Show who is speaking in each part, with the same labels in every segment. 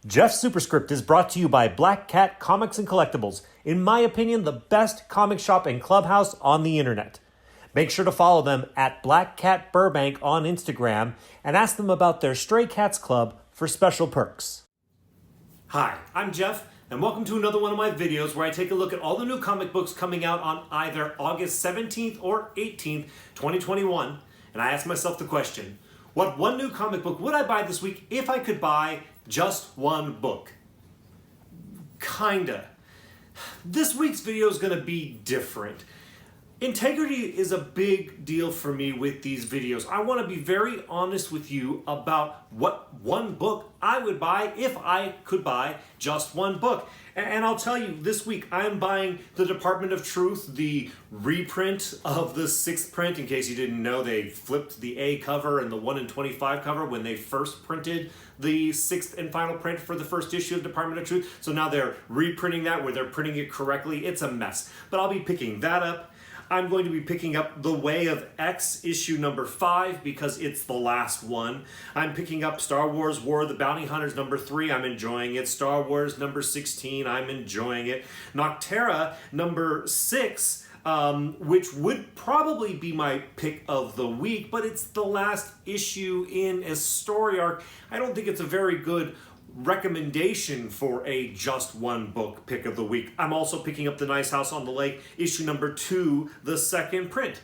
Speaker 1: Jeff Superscript is brought to you by Black Cat Comics and Collectibles, in my opinion, the best comic shop and clubhouse on the internet. Make sure to follow them at Black Cat Burbank on Instagram and ask them about their Stray Cats Club for special perks. Hi, I'm Jeff, and welcome to another one of my videos where I take a look at all the new comic books coming out on either August 17th or 18th, 2021, and I ask myself the question, what one new comic book would I buy this week if I could buy just one book? Kinda. This week's video is going to be different. Integrity is a big deal for me with these videos. I want to be very honest with you about what one book I would buy if I could buy just one book. And I'll tell you, this week I'm buying The Department of Truth, the reprint of the 6th print. In case you didn't know, they flipped the A cover and the 1 in 25 cover when they first printed the 6th and final print for the first issue of Department of Truth. So now they're reprinting that where they're printing it correctly. It's a mess. But I'll be picking that up. I'm going to be picking up The Way of X issue number 5 because it's the last one. I'm picking up Star Wars War of the Bounty Hunters number 3. I'm enjoying it. Star Wars number 16. I'm enjoying it. Noctera number 6, which would probably be my pick of the week, but it's the last issue in a story arc. I don't think it's a very good recommendation for a just one book pick of the week. I'm also picking up The Nice House on the Lake, issue number 2, the 2nd print.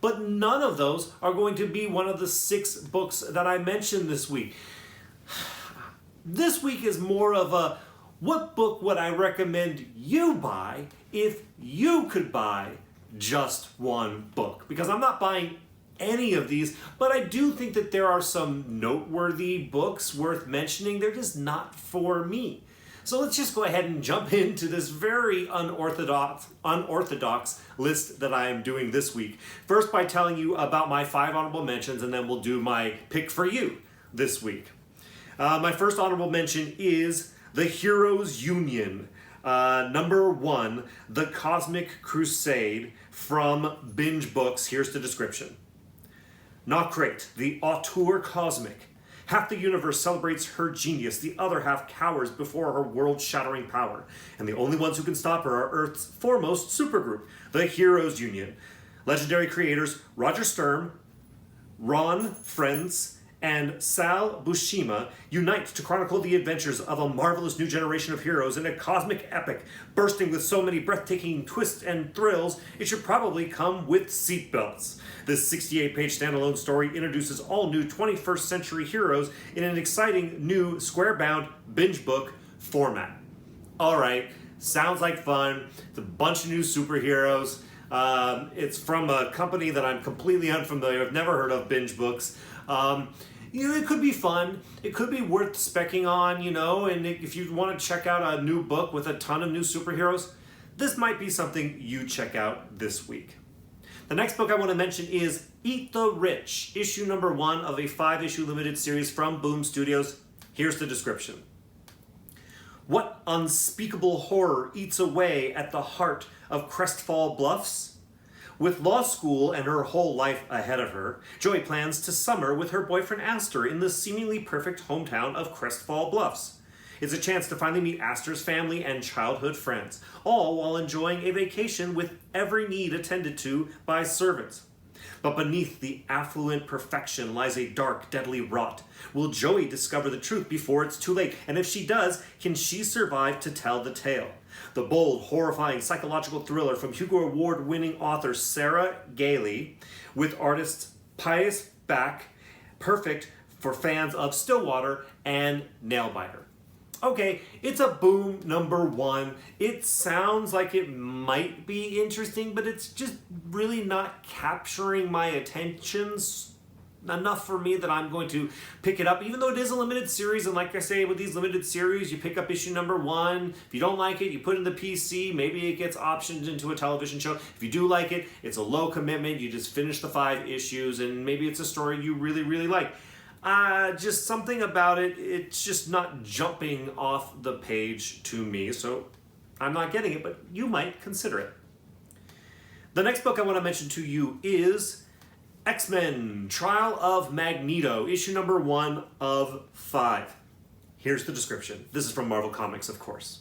Speaker 1: But none of those are going to be one of the 6 books that I mentioned this week. This week is more of a, what book would I recommend you buy if you could buy just one book? Because I'm not buying any of these, but I do think that there are some noteworthy books worth mentioning. They're just not for me. So let's just go ahead and jump into this very unorthodox list that I am doing this week. First by telling you about my 5 honorable mentions, and then we'll do my pick for you this week. My first honorable mention is The Heroes Union. Number 1, The Cosmic Crusade from Binge Books. Here's the description. Nocrate, the auteur cosmic. Half the universe celebrates her genius, the other half cowers before her world-shattering power. And the only ones who can stop her are Earth's foremost supergroup, the Heroes Union. Legendary creators Roger Sturm, Ron Frenz, and Sal Buscema unite to chronicle the adventures of a marvelous new generation of heroes in a cosmic epic, bursting with so many breathtaking twists and thrills, it should probably come with seatbelts. This 68-page standalone story introduces all new 21st century heroes in an exciting new square-bound binge book format. Alright, sounds like fun. It's a bunch of new superheroes. It's from a company that I'm completely unfamiliar with. I've never heard of Binge Books. It could be fun. It could be worth specking on, and if you want to check out a new book with a ton of new superheroes, this might be something you check out this week. The next book I want to mention is Eat the Rich, issue number 1 of a 5-issue limited series from Boom Studios. Here's the description. What unspeakable horror eats away at the heart of Crestfall Bluffs? With law school and her whole life ahead of her, Joy plans to summer with her boyfriend Astor in the seemingly perfect hometown of Crestfall Bluffs. It's a chance to finally meet Astor's family and childhood friends, all while enjoying a vacation with every need attended to by servants. But beneath the affluent perfection lies a dark, deadly rot. Will Joey discover the truth before it's too late? And if she does, can she survive to tell the tale? The bold, horrifying psychological thriller from Hugo Award-winning author Sarah Gailey with artists Pius Bach, perfect for fans of Stillwater and Nailbiter. Okay, it's a Boom number 1. It sounds like it might be interesting, but it's just really not capturing my attention enough for me that I'm going to pick it up, even though it is a limited series. And like I say, with these limited series, you pick up issue number 1. If you don't like it, you put it in the PC. Maybe it gets optioned into a television show. If you do like it, it's a low commitment. You just finish the 5 issues, and maybe it's a story you really, really like. Just something about it, it's just not jumping off the page to me, so I'm not getting it, but you might consider it. The next book I want to mention to you is X-Men Trial of Magneto, issue number 1 of 5. Here's the description. This is from Marvel Comics, of course.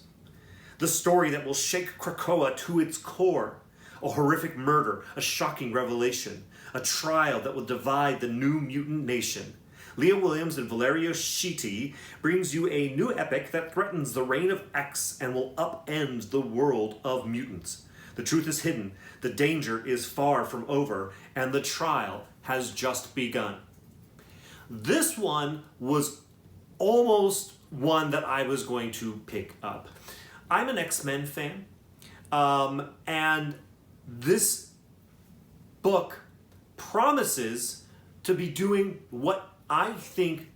Speaker 1: The story that will shake Krakoa to its core. A horrific murder, a shocking revelation, a trial that will divide the New Mutant nation. Leah Williams and Valerio Schiti brings you a new epic that threatens the reign of X and will upend the world of mutants. The truth is hidden, the danger is far from over, and the trial has just begun. This one was almost one that I was going to pick up. I'm an X-Men fan, and this book promises to be doing what I think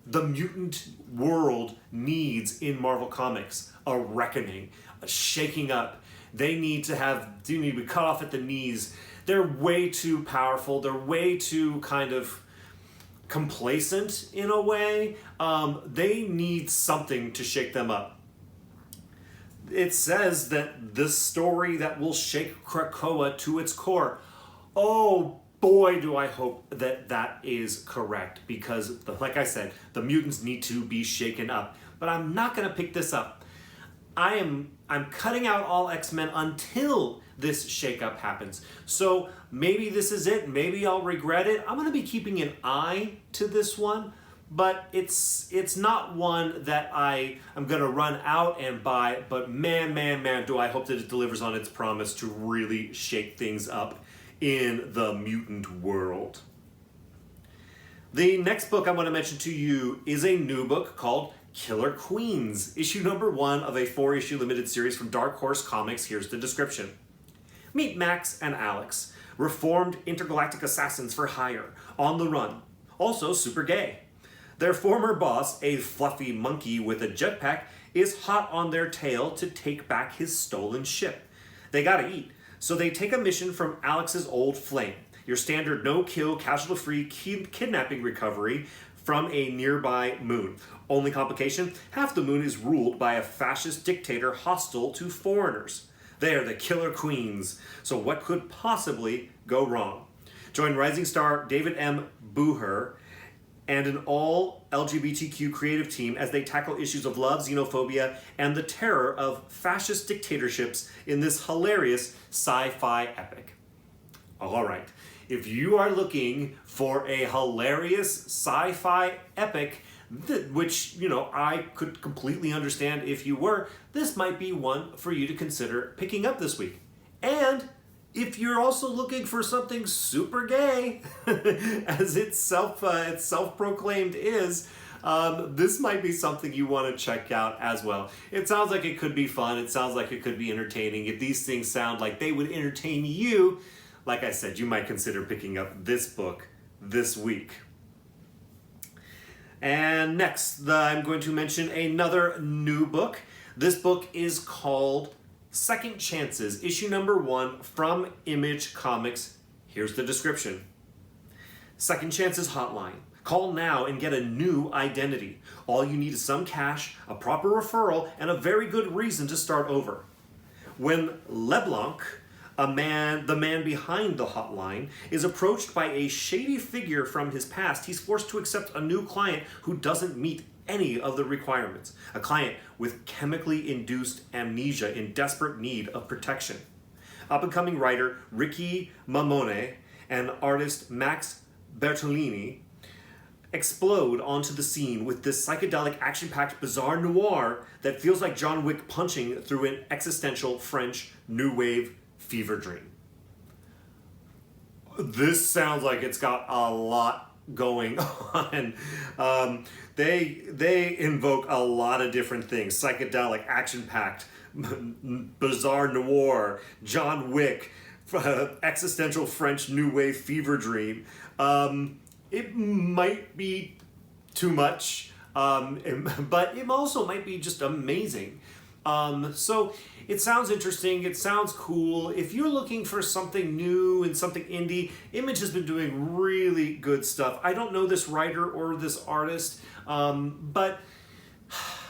Speaker 1: the mutant world needs in Marvel Comics. A reckoning, a shaking up. They need to be cut off at the knees. They're way too powerful. They're way too kind of complacent in a way. They need something to shake them up. It says that this story that will shake Krakoa to its core. Oh boy, do I hope that that is correct, because like I said, the mutants need to be shaken up. But I'm not going to pick this up. I'm cutting out all X-Men until this shakeup happens. So maybe this is it. Maybe I'll regret it. I'm going to be keeping an eye to this one, but it's not one that I'm going to run out and buy. But man, do I hope that it delivers on its promise to really shake things up in the mutant world. The next book I want to mention to you is a new book called Killer Queens, issue number 1 of a 4-issue limited series from Dark Horse Comics. Here's the description. Meet Max and Alex, reformed intergalactic assassins for hire, on the run, also super gay. Their former boss, a fluffy monkey with a jetpack, is hot on their tail to take back his stolen ship. They gotta eat, so they take a mission from Alex's old flame, your standard no-kill, casualty-free kidnapping recovery from a nearby moon. Only complication, half the moon is ruled by a fascist dictator hostile to foreigners. They are the Killer Queens, so what could possibly go wrong? Join rising star David M. Booher and an all-LGBTQ creative team as they tackle issues of love, xenophobia, and the terror of fascist dictatorships in this hilarious sci-fi epic. All right, if you are looking for a hilarious sci-fi epic, which, I could completely understand if you were, this might be one for you to consider picking up this week. And if you're also looking for something super gay, as it's self-proclaimed is, this might be something you want to check out as well. It sounds like it could be fun. It sounds like it could be entertaining. If these things sound like they would entertain you, like I said, you might consider picking up this book this week. And next, I'm going to mention another new book. This book is called Second Chances, issue number 1 from Image Comics. Here's the description. Second Chances Hotline. Call now and get a new identity. All you need is some cash, a proper referral, and a very good reason to start over. When LeBlanc, the man behind the hotline, is approached by a shady figure from his past, he's forced to accept a new client who doesn't meet any of the requirements. A client with chemically induced amnesia in desperate need of protection. Up-and-coming writer Ricky Mamone and artist Max Bertolini explode onto the scene with this psychedelic, action-packed bizarre noir that feels like John Wick punching through an existential French new wave fever dream. This sounds like it's got a lot going on. They invoke a lot of different things: psychedelic, action-packed, bizarre noir, John Wick, existential French new wave fever dream. It might be too much, but it also might be just amazing. So it sounds interesting, it sounds cool. If you're looking for something new and something indie, Image has been doing really good stuff. I don't know this writer or this artist, but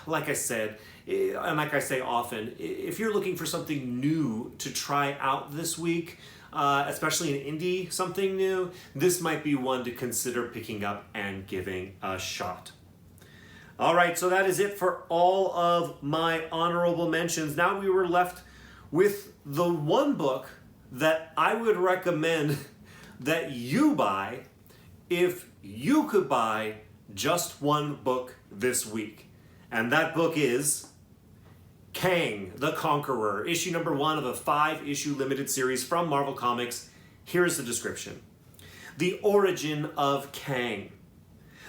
Speaker 1: like I said, and like I say often, if you're looking for something new to try out this week, especially an indie, something new, this might be one to consider picking up and giving a shot. All right, so that is it for all of my honorable mentions. Now we were left with the one book that I would recommend that you buy if you could buy just one book this week. And that book is Kang the Conqueror, issue number 1 of a 5-issue limited series from Marvel Comics. Here's the description. The origin of Kang.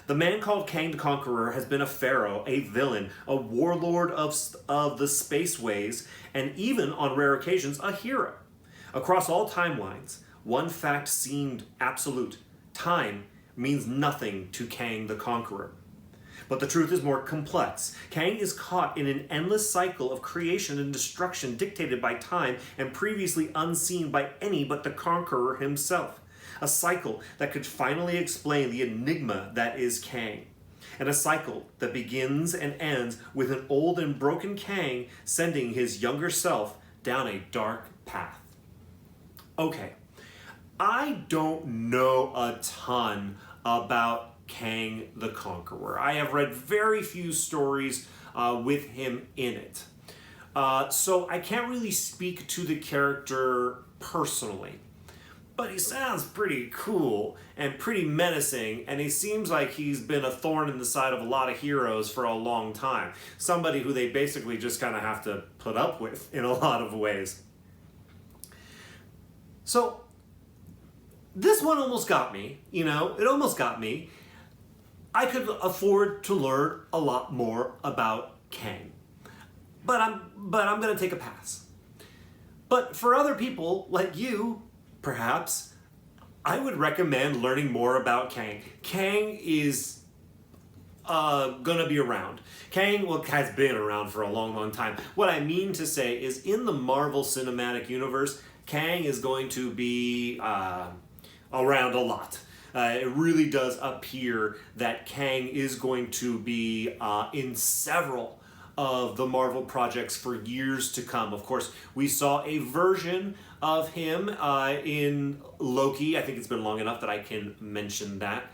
Speaker 1: The man called Kang the Conqueror has been a pharaoh, a villain, a warlord of the spaceways, and even, on rare occasions, a hero. Across all timelines, one fact seemed absolute. Time means nothing to Kang the Conqueror. But the truth is more complex. Kang is caught in an endless cycle of creation and destruction dictated by time and previously unseen by any but the Conqueror himself. A cycle that could finally explain the enigma that is Kang. And a cycle that begins and ends with an old and broken Kang sending his younger self down a dark path. Okay, I don't know a ton about Kang the Conqueror. I have read very few stories with him in it. So I can't really speak to the character personally. But he sounds pretty cool and pretty menacing, and he seems like he's been a thorn in the side of a lot of heroes for a long time. Somebody who they basically just kind of have to put up with in a lot of ways. So, this one almost got me, it almost got me. I could afford to learn a lot more about Kang. But I'm going to take a pass. But for other people like you, perhaps, I would recommend learning more about Kang. Kang is gonna be around. Kang has been around for a long, long time. What I mean to say is in the Marvel Cinematic Universe, Kang is going to be around a lot. It really does appear that Kang is going to be in several of the Marvel projects for years to come. Of course, we saw a version of him in Loki. I think it's been long enough that I can mention that.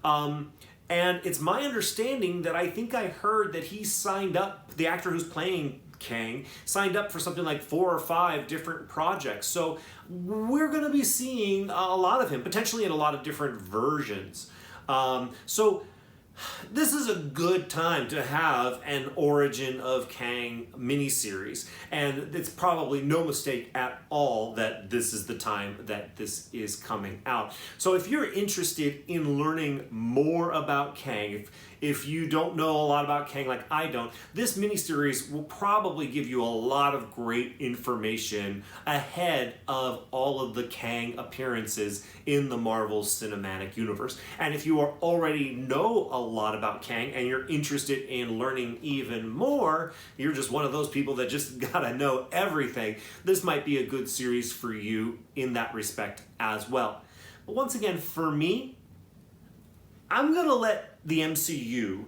Speaker 1: And it's my understanding that I think I heard that he signed up, the actor who's playing Kang, signed up for something like 4 or 5 different projects. So we're going to be seeing a lot of him, potentially in a lot of different versions. So this is a good time to have an Origin of Kang miniseries, and it's probably no mistake at all that this is the time that this is coming out. So if you're interested in learning more about Kang, if you don't know a lot about Kang like I don't, this miniseries will probably give you a lot of great information ahead of all of the Kang appearances in the Marvel Cinematic Universe. And if you already know a lot about Kang and you're interested in learning even more, you're just one of those people that just gotta know everything, this might be a good series for you in that respect as well. But once again, for me, I'm gonna let the MCU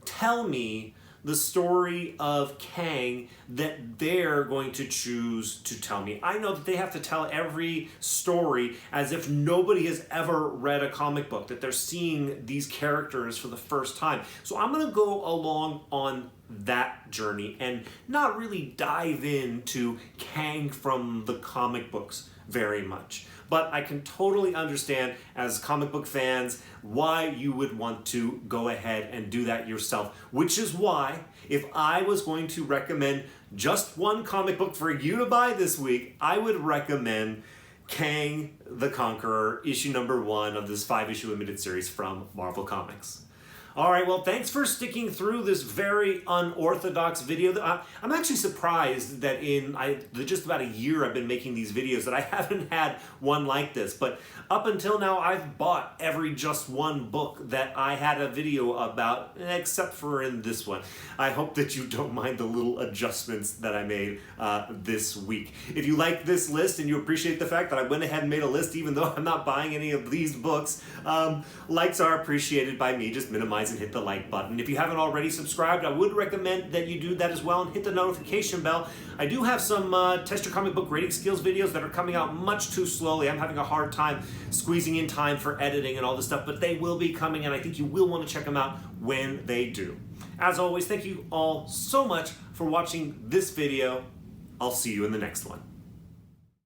Speaker 1: tell me the story of Kang that they're going to choose to tell me. I know that they have to tell every story as if nobody has ever read a comic book, that they're seeing these characters for the first time. So I'm going to go along on that journey and not really dive into Kang from the comic books very much. But I can totally understand, as comic book fans, why you would want to go ahead and do that yourself. Which is why, if I was going to recommend just one comic book for you to buy this week, I would recommend Kang the Conqueror, issue number 1 of this 5-issue limited series from Marvel Comics. All right, well, thanks for sticking through this very unorthodox video. I'm actually surprised that in just about a year I've been making these videos that I haven't had one like this. But up until now, I've bought every Just One book that I had a video about, except for in this one. I hope that you don't mind the little adjustments that I made this week. If you like this list and you appreciate the fact that I went ahead and made a list even though I'm not buying any of these books, likes are appreciated by me. Just minimize and hit the like button. If you haven't already subscribed, I would recommend that you do that as well and hit the notification bell. I do have some Test Your Comic Book Grading Skills videos that are coming out much too slowly. I'm having a hard time squeezing in time for editing and all this stuff, but they will be coming, and I think you will want to check them out when they do. As always, thank you all so much for watching this video. I'll see you in the next one.